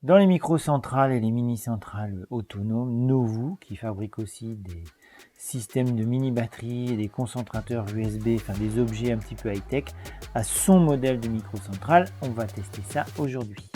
Dans les microcentrales et les mini-centrales autonomes, Novu, qui fabrique aussi des systèmes de mini-batteries, des concentrateurs USB, enfin des objets un petit peu high-tech, a son modèle de microcentrale. On va tester ça aujourd'hui.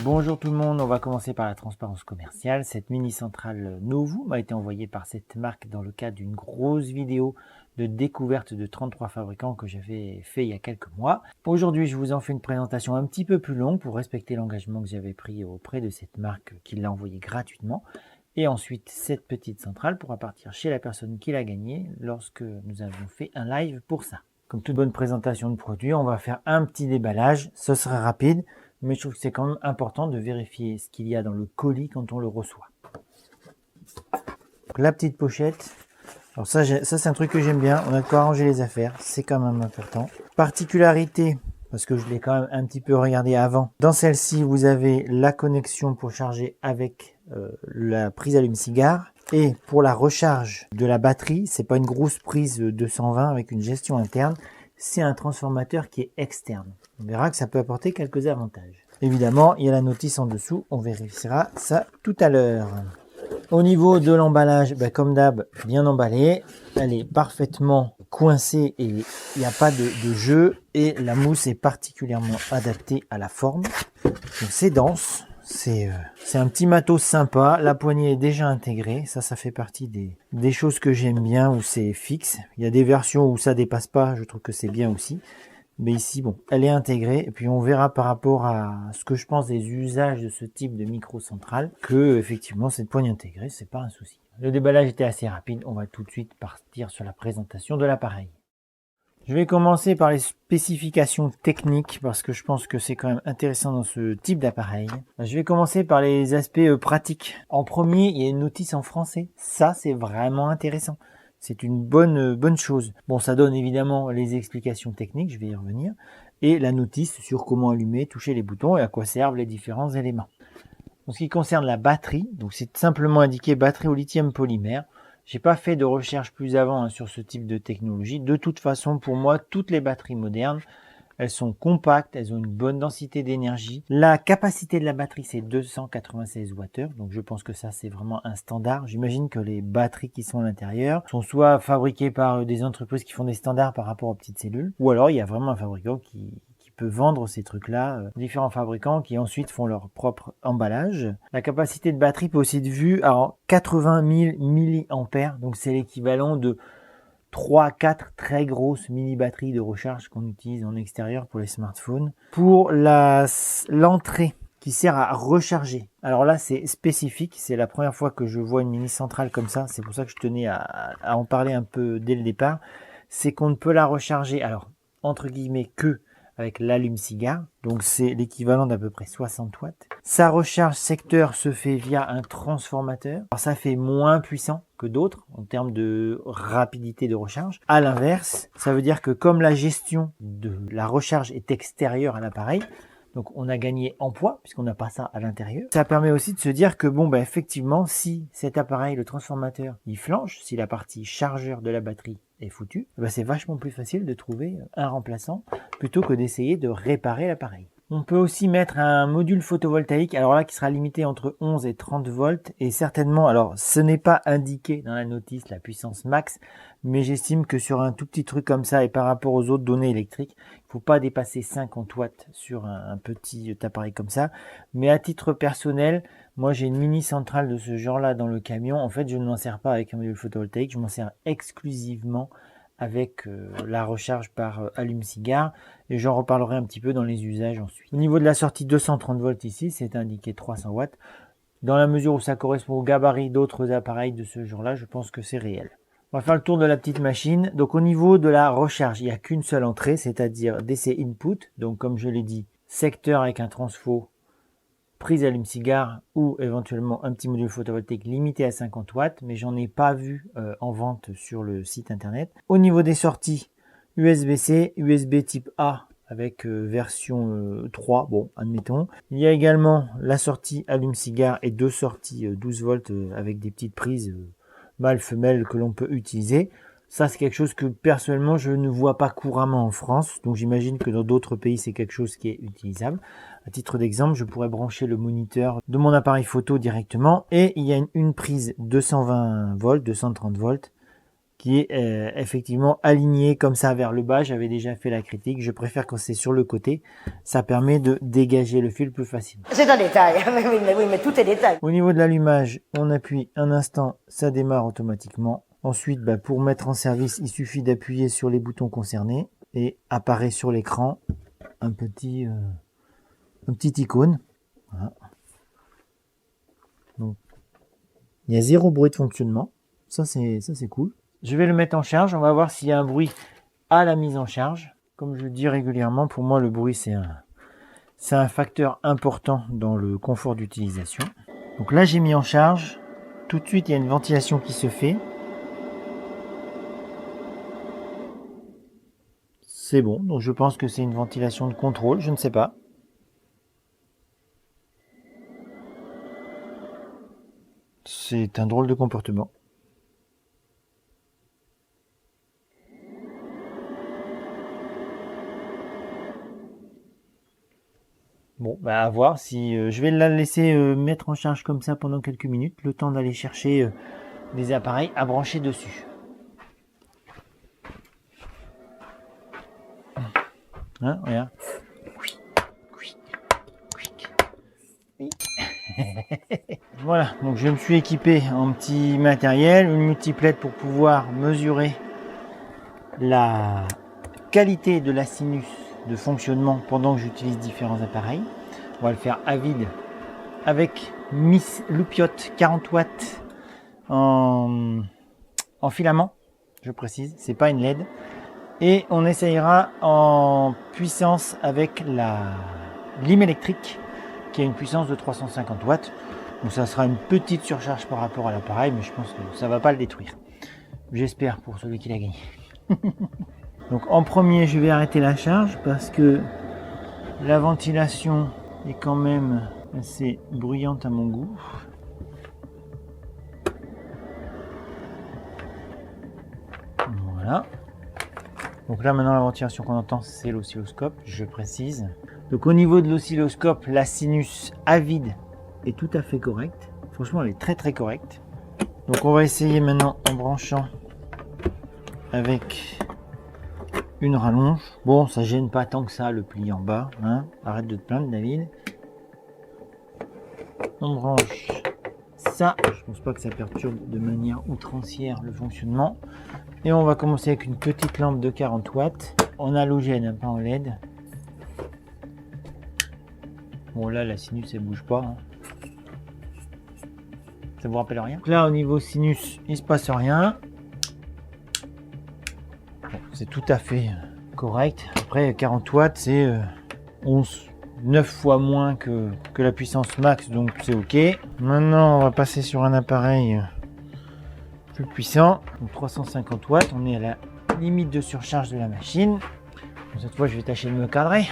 Bonjour tout le monde, on va commencer par la transparence commerciale. Cette mini-centrale Novu m'a été envoyée par cette marque dans le cadre d'une grosse vidéo de découverte de 33 fabricants que j'avais fait il y a quelques mois. Aujourd'hui, je vous en fais une présentation un petit peu plus longue pour respecter l'engagement que j'avais pris auprès de cette marque qui l'a envoyée gratuitement. Et ensuite, cette petite centrale pourra partir chez la personne qui l'a gagnée lorsque nous avons fait un live pour ça. Comme toute bonne présentation de produit, on va faire un petit déballage, ce sera rapide. Mais je trouve que c'est quand même important de vérifier ce qu'il y a dans le colis quand on le reçoit. Donc, la petite pochette. Alors ça c'est un truc que j'aime bien. On a de quoi ranger les affaires. C'est quand même important. Particularité, parce que je l'ai quand même un petit peu regardé avant. Dans celle-ci, vous avez la connexion pour charger avec la prise allume-cigare. Et pour la recharge de la batterie, c'est pas une grosse prise 220 avec une gestion interne. C'est un transformateur qui est externe. On verra que ça peut apporter quelques avantages. Évidemment, il y a la notice en dessous. On vérifiera ça tout à l'heure. Au niveau de l'emballage, comme d'hab, bien emballé. Elle est parfaitement coincée et il n'y a pas de jeu. Et la mousse est particulièrement adaptée à la forme. Donc c'est dense. C'est un petit matos sympa. La poignée est déjà intégrée. Ça fait partie des choses que j'aime bien où c'est fixe. Il y a des versions où ça dépasse pas. Je trouve que c'est bien aussi. Mais ici, bon, elle est intégrée. Et puis on verra par rapport à ce que je pense des usages de ce type de micro-centrale que effectivement cette poignée intégrée, c'est pas un souci. Le déballage était assez rapide. On va tout de suite partir sur la présentation de l'appareil. Je vais commencer par les spécifications techniques parce que je pense que c'est quand même intéressant dans ce type d'appareil. Je vais commencer par les aspects pratiques. En premier, il y a une notice en français. Ça, c'est vraiment intéressant. C'est une bonne chose. Bon, ça donne évidemment les explications techniques, je vais y revenir, et la notice sur comment allumer, toucher les boutons et à quoi servent les différents éléments. En ce qui concerne la batterie, donc c'est simplement indiqué batterie au lithium polymère. J'ai pas fait de recherche plus avant sur ce type de technologie. De toute façon, pour moi, toutes les batteries modernes, elles sont compactes, elles ont une bonne densité d'énergie. La capacité de la batterie, c'est 296 Wh. Donc je pense que ça, c'est vraiment un standard. J'imagine que les batteries qui sont à l'intérieur sont soit fabriquées par des entreprises qui font des standards par rapport aux petites cellules, ou alors il y a vraiment un fabricant qui peut vendre ces trucs-là, différents fabricants qui ensuite font leur propre emballage. La capacité de batterie peut aussi être vue à 80 000 mAh, donc c'est l'équivalent de 3-4 très grosses mini batteries de recharge qu'on utilise en extérieur pour les smartphones. Pour l'entrée qui sert à recharger. Alors là, c'est spécifique. C'est la première fois que je vois une mini centrale comme ça. C'est pour ça que je tenais à en parler un peu dès le départ. C'est qu'on ne peut la recharger, alors, entre guillemets, que avec l'allume-cigare. Donc c'est l'équivalent d'à peu près 60 watts. Sa recharge secteur se fait via un transformateur. Alors ça fait moins puissant que d'autres en termes de rapidité de recharge. À l'inverse, ça veut dire que comme la gestion de la recharge est extérieure à l'appareil, donc on a gagné en poids puisqu'on n'a pas ça à l'intérieur. Ça permet aussi de se dire que effectivement, si cet appareil, le transformateur, il flanche, si la partie chargeur de la batterie est foutue, c'est vachement plus facile de trouver un remplaçant plutôt que d'essayer de réparer l'appareil. On peut aussi mettre un module photovoltaïque, alors là qui sera limité entre 11 et 30 volts et certainement, alors ce n'est pas indiqué dans la notice la puissance max, mais j'estime que sur un tout petit truc comme ça et par rapport aux autres données électriques, il ne faut pas dépasser 50 watts sur un petit appareil comme ça. Mais à titre personnel, moi j'ai une mini centrale de ce genre là dans le camion. En fait, je ne m'en sers pas avec un module photovoltaïque, je m'en sers exclusivement avec la recharge par allume-cigare et j'en reparlerai un petit peu dans les usages ensuite. Au niveau de la sortie 230 volts ici, c'est indiqué 300 watts. Dans la mesure où ça correspond au gabarit d'autres appareils de ce genre-là, je pense que c'est réel. On va faire le tour de la petite machine. Donc au niveau de la recharge, il n'y a qu'une seule entrée, c'est-à-dire DC input. Donc comme je l'ai dit, secteur avec un transfo, prise allume-cigare ou éventuellement un petit module photovoltaïque limité à 50 watts, mais j'en ai pas vu en vente sur le site internet. Au niveau des sorties, USB-C, USB type A avec version 3, bon, admettons. Il y a également la sortie allume-cigare et 2 sorties 12 volts avec des petites prises mâle-femelle que l'on peut utiliser. Ça, c'est quelque chose que personnellement, je ne vois pas couramment en France. Donc, j'imagine que dans d'autres pays, c'est quelque chose qui est utilisable. À titre d'exemple, je pourrais brancher le moniteur de mon appareil photo directement. Et il y a une prise 220 volts, 230 volts, qui est effectivement alignée comme ça vers le bas. J'avais déjà fait la critique. Je préfère quand c'est sur le côté. Ça permet de dégager le fil plus facilement. C'est un détail, oui, mais tout est détail. Au niveau de l'allumage, on appuie un instant, ça démarre automatiquement. Ensuite, pour mettre en service, il suffit d'appuyer sur les boutons concernés et apparaît sur l'écran un petit icône. Voilà. Donc, il y a 0 bruit de fonctionnement. Ça, c'est cool. Je vais le mettre en charge. On va voir s'il y a un bruit à la mise en charge. Comme je le dis régulièrement, pour moi, le bruit, c'est un facteur important dans le confort d'utilisation. Donc là, j'ai mis en charge. Tout de suite, il y a une ventilation qui se fait. C'est bon, donc je pense que c'est une ventilation de contrôle, je ne sais pas. C'est un drôle de comportement. Bon, à voir si je vais la laisser mettre en charge comme ça pendant quelques minutes, le temps d'aller chercher des appareils à brancher dessus. Hein, regarde. Voilà, donc je me suis équipé en petit matériel, une multiplette pour pouvoir mesurer la qualité de la sinus de fonctionnement pendant que j'utilise différents appareils. On va le faire à vide avec Miss Loupiote 40 watts en filament, je précise, c'est pas une LED. Et on essayera en puissance avec la lime électrique qui a une puissance de 350 watts. Donc ça sera une petite surcharge par rapport à l'appareil, mais je pense que ça va pas le détruire. J'espère pour celui qui l'a gagné. Donc en premier, je vais arrêter la charge parce que la ventilation est quand même assez bruyante à mon goût. Voilà. Donc là maintenant la ventilation qu'on entend c'est l'oscilloscope, je précise. Donc au niveau de l'oscilloscope, la sinus à vide est tout à fait correcte. Franchement elle est très très correcte. Donc on va essayer maintenant en branchant avec une rallonge. Bon ça gêne pas tant que ça le pli en bas. Hein. Arrête de te plaindre David. On branche ça. Je pense pas que ça perturbe de manière outrancière le fonctionnement. Et on va commencer avec une petite lampe de 40 watts en halogène, pas en LED. Bon là la sinus elle bouge pas. Hein. Ça vous rappelle rien? Donc là au niveau sinus il se passe rien. Bon, c'est tout à fait correct. Après 40 watts c'est 9 fois moins que la puissance max, donc c'est ok. Maintenant on va passer sur un appareil plus puissant, donc 350 watts, on est à la limite de surcharge de la machine. Donc cette fois je vais tâcher de me cadrer.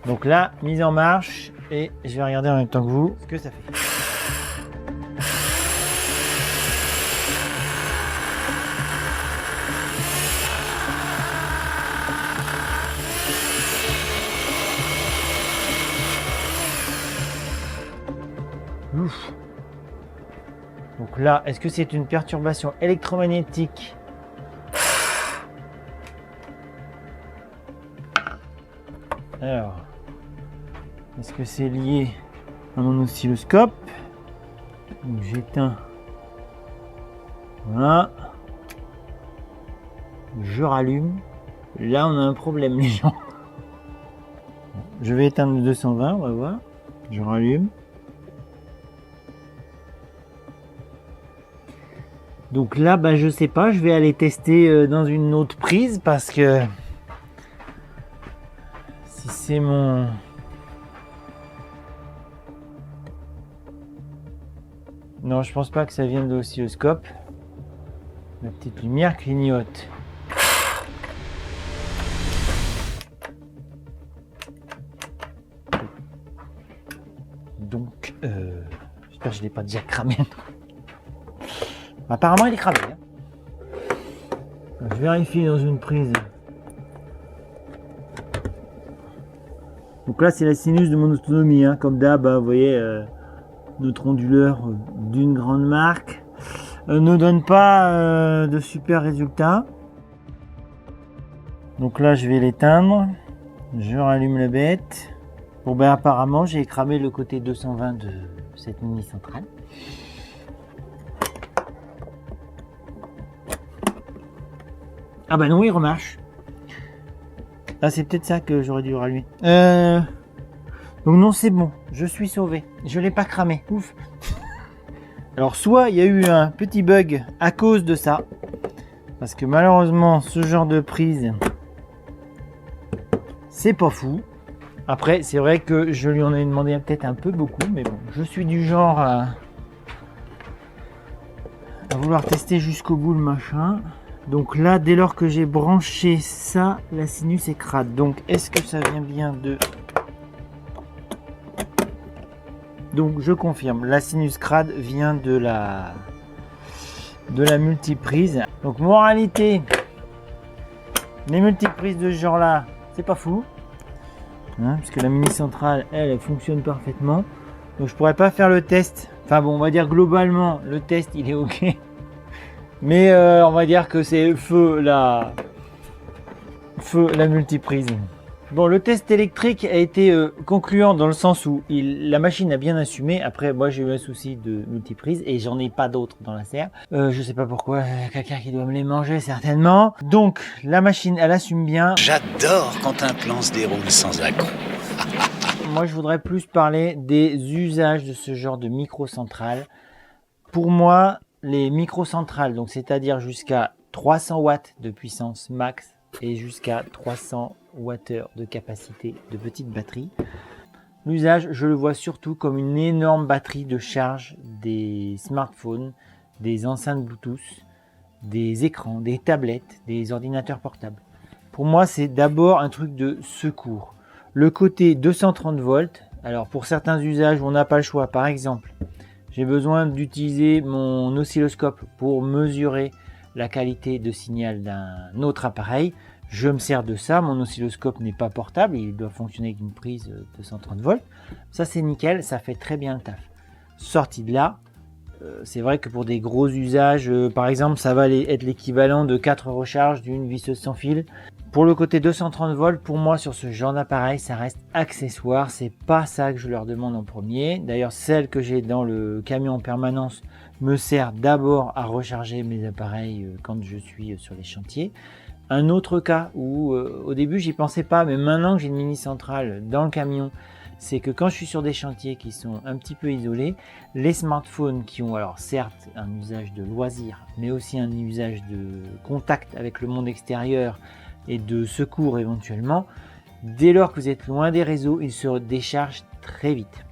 Donc là, mise en marche et je vais regarder en même temps que vous ce que ça fait. Ouf. Donc là, est-ce que c'est une perturbation électromagnétique? Alors, est-ce que c'est lié à mon oscilloscope? Donc j'éteins. Voilà. Je rallume. Là, on a un problème, les gens. Je vais éteindre le 220, on va voir. Je rallume. Donc là, je sais pas, je vais aller tester dans une autre prise parce que si c'est mon... Non, je pense pas que ça vienne de l'oscilloscope. La petite lumière clignote. Donc, j'espère que je ne l'ai pas déjà cramé. Apparemment, il est cramé. Hein. Je vérifie dans une prise. Donc là, c'est la sinus de mon autonomie. Hein. Comme d'hab, vous voyez, notre onduleur d'une grande marque ne donne pas de super résultats. Donc là, je vais l'éteindre. Je rallume la bête. Bon, ben apparemment, j'ai cramé le côté 220 de cette mini centrale. Ah bah non, il remarche. Ah, c'est peut-être ça que j'aurais dû rallumer. Donc non, c'est bon. Je suis sauvé. Je l'ai pas cramé. Ouf. Alors, soit il y a eu un petit bug à cause de ça. Parce que malheureusement, ce genre de prise, c'est pas fou. Après, c'est vrai que je lui en ai demandé peut-être un peu beaucoup. Mais bon, je suis du genre à vouloir tester jusqu'au bout le machin. Donc là, dès lors que j'ai branché ça, la sinus est crade. Donc, est-ce que ça vient bien de... Donc, je confirme, la sinus crade vient de la multiprise. Donc, moralité, les multiprises de ce genre-là, c'est pas fou. Hein, puisque la mini centrale, elle fonctionne parfaitement. Donc, je pourrais pas faire le test. Enfin bon, on va dire globalement, le test, il est OK. Mais on va dire que c'est feu la multiprise. Bon, le test électrique a été concluant dans le sens où la machine a bien assumé. Après, moi j'ai eu un souci de multiprise et j'en ai pas d'autres dans la serre. Je sais pas pourquoi, quelqu'un qui doit me les manger certainement. Donc la machine, elle assume bien. J'adore quand un plan se déroule sans accroc. Moi je voudrais plus parler des usages de ce genre de micro-centrale. Pour moi, les micro-centrales, donc c'est-à-dire jusqu'à 300 watts de puissance max et jusqu'à 300 Wh de capacité de petite batterie. L'usage, je le vois surtout comme une énorme batterie de charge des smartphones, des enceintes Bluetooth, des écrans, des tablettes, des ordinateurs portables. Pour moi, c'est d'abord un truc de secours. Le côté 230 volts, alors pour certains usages où on n'a pas le choix, par exemple, j'ai besoin d'utiliser mon oscilloscope pour mesurer la qualité de signal d'un autre appareil. Je me sers de ça. Mon oscilloscope n'est pas portable. Il doit fonctionner avec une prise 230 volts. Ça, c'est nickel. Ça fait très bien le taf. Sorti de là, c'est vrai que pour des gros usages, par exemple, ça va être l'équivalent de 4 recharges d'une visseuse sans fil. Pour le côté 230 volts, pour moi, sur ce genre d'appareil, ça reste accessoire. C'est pas ça que je leur demande en premier. D'ailleurs, celle que j'ai dans le camion en permanence me sert d'abord à recharger mes appareils quand je suis sur les chantiers. Un autre cas où au début j'y pensais pas, mais maintenant que j'ai une mini centrale dans le camion, c'est que quand je suis sur des chantiers qui sont un petit peu isolés, les smartphones qui ont alors certes un usage de loisir, mais aussi un usage de contact avec le monde extérieur et de secours éventuellement, dès lors que vous êtes loin des réseaux, ils se déchargent très vite.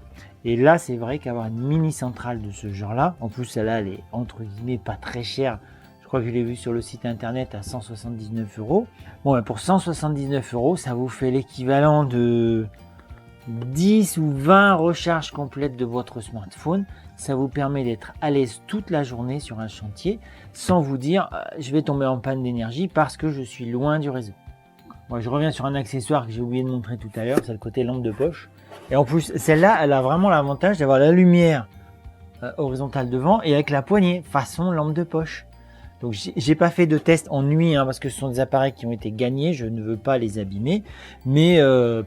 Et là, c'est vrai qu'avoir une mini centrale de ce genre-là, en plus celle-là, elle est entre guillemets pas très chère. Je crois que je l'ai vu sur le site internet à 179 €. Bon, pour 179 €, ça vous fait l'équivalent de 10 ou 20 recharges complètes de votre smartphone. Ça vous permet d'être à l'aise toute la journée sur un chantier sans vous dire je vais tomber en panne d'énergie parce que je suis loin du réseau. Moi, je reviens sur un accessoire que j'ai oublié de montrer tout à l'heure, c'est le côté lampe de poche. Et en plus, celle-là, elle a vraiment l'avantage d'avoir la lumière horizontale devant et avec la poignée façon lampe de poche. Donc j'ai pas fait de test en nuit parce que ce sont des appareils qui ont été gagnés, je ne veux pas les abîmer, mais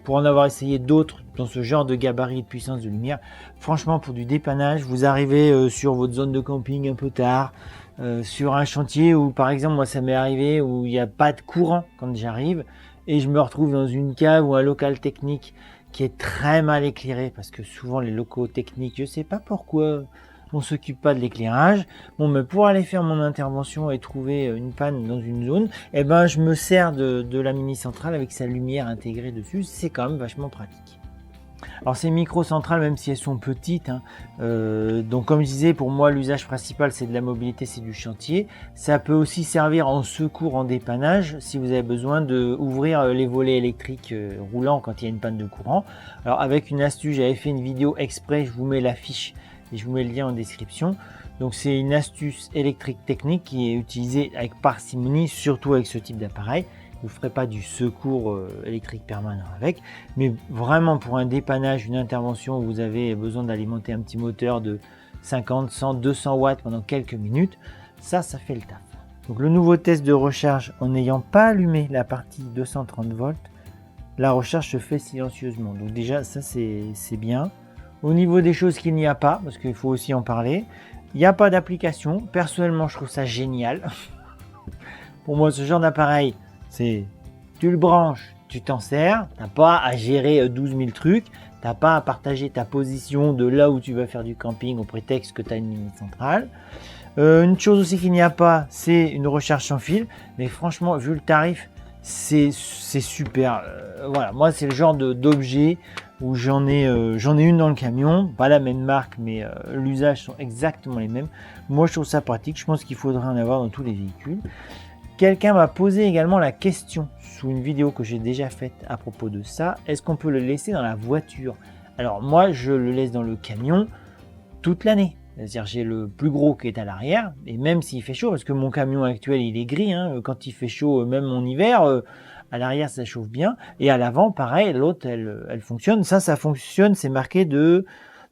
pour en avoir essayé d'autres dans ce genre de gabarit de puissance de lumière, franchement pour du dépannage, vous arrivez sur votre zone de camping un peu tard, sur un chantier où par exemple moi ça m'est arrivé où il n'y a pas de courant quand j'arrive et je me retrouve dans une cave ou un local technique qui est très mal éclairé parce que souvent les locaux techniques, je sais pas pourquoi, on s'occupe pas de l'éclairage. Bon, mais pour aller faire mon intervention et trouver une panne dans une zone, eh ben, je me sers de la mini centrale avec sa lumière intégrée dessus. C'est quand même vachement pratique. Alors ces micro-centrales, même si elles sont petites, hein, donc comme je disais, pour moi l'usage principal c'est de la mobilité, c'est du chantier. Ça peut aussi servir en secours, en dépannage, si vous avez besoin d'ouvrir les volets électriques roulants quand il y a une panne de courant. Alors avec une astuce, j'avais fait une vidéo exprès, je vous mets la fiche et je vous mets le lien en description. Donc c'est une astuce électrique technique qui est utilisée avec parcimonie, surtout avec ce type d'appareil. Vous ne ferez pas du secours électrique permanent avec, mais vraiment pour un dépannage, une intervention où vous avez besoin d'alimenter un petit moteur de 50, 100, 200 watts pendant quelques minutes, ça fait le taf. Donc le nouveau test de recharge, en n'ayant pas allumé la partie 230 volts, la recharge se fait silencieusement. Donc déjà ça c'est bien. Au niveau des choses qu'il n'y a pas, parce qu'il faut aussi en parler, il n'y a pas d'application. Personnellement je trouve ça génial. Pour moi ce genre d'appareil, c'est tu le branches, tu t'en sers, t'as pas à gérer 12 000 trucs, t'as pas à partager ta position de là où tu vas faire du camping au prétexte que tu as une mini centrale. Une chose aussi qu'il n'y a pas, c'est une recharge sans fil, mais franchement vu le tarif c'est super. Voilà, moi c'est le genre d'objet où j'en ai une dans le camion, pas la même marque mais l'usage sont exactement les mêmes. Moi je trouve ça pratique, je pense qu'il faudrait en avoir dans tous les véhicules. Quelqu'un m'a posé également la question sous une vidéo que j'ai déjà faite à propos de ça. Est-ce qu'on peut le laisser dans la voiture? Alors moi, je le laisse dans le camion toute l'année. C'est-à-dire j'ai le plus gros qui est à l'arrière. Et même s'il fait chaud, parce que mon camion actuel, il est gris. Hein, quand il fait chaud, même en hiver, à l'arrière, ça chauffe bien. Et à l'avant, pareil, l'autre, elle fonctionne. Ça fonctionne. C'est marqué de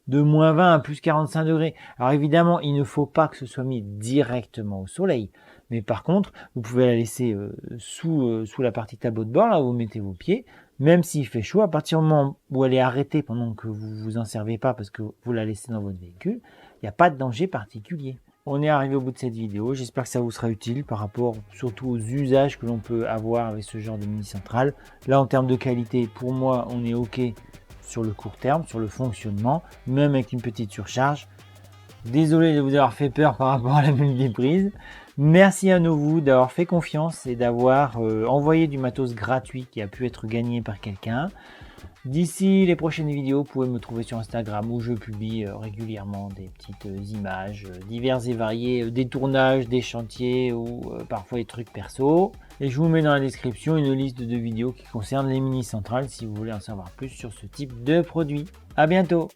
moins 20 à plus 45 degrés. Alors évidemment, il ne faut pas que ce soit mis directement au soleil. Mais par contre, vous pouvez la laisser sous la partie tableau de bord, là où vous mettez vos pieds. Même s'il fait chaud, à partir du moment où elle est arrêtée pendant que vous vous en servez pas parce que vous la laissez dans votre véhicule, il n'y a pas de danger particulier. On est arrivé au bout de cette vidéo. J'espère que ça vous sera utile par rapport surtout aux usages que l'on peut avoir avec ce genre de mini centrale. Là, en termes de qualité, pour moi, on est OK sur le court terme, sur le fonctionnement, même avec une petite surcharge. Désolé de vous avoir fait peur par rapport à la multiprise. Merci à vous d'avoir fait confiance et d'avoir envoyé du matos gratuit qui a pu être gagné par quelqu'un. D'ici les prochaines vidéos, vous pouvez me trouver sur Instagram où je publie régulièrement des petites images diverses et variées, des tournages, des chantiers ou parfois des trucs perso. Et je vous mets dans la description une liste de vidéos qui concernent les mini centrales si vous voulez en savoir plus sur ce type de produit. À bientôt!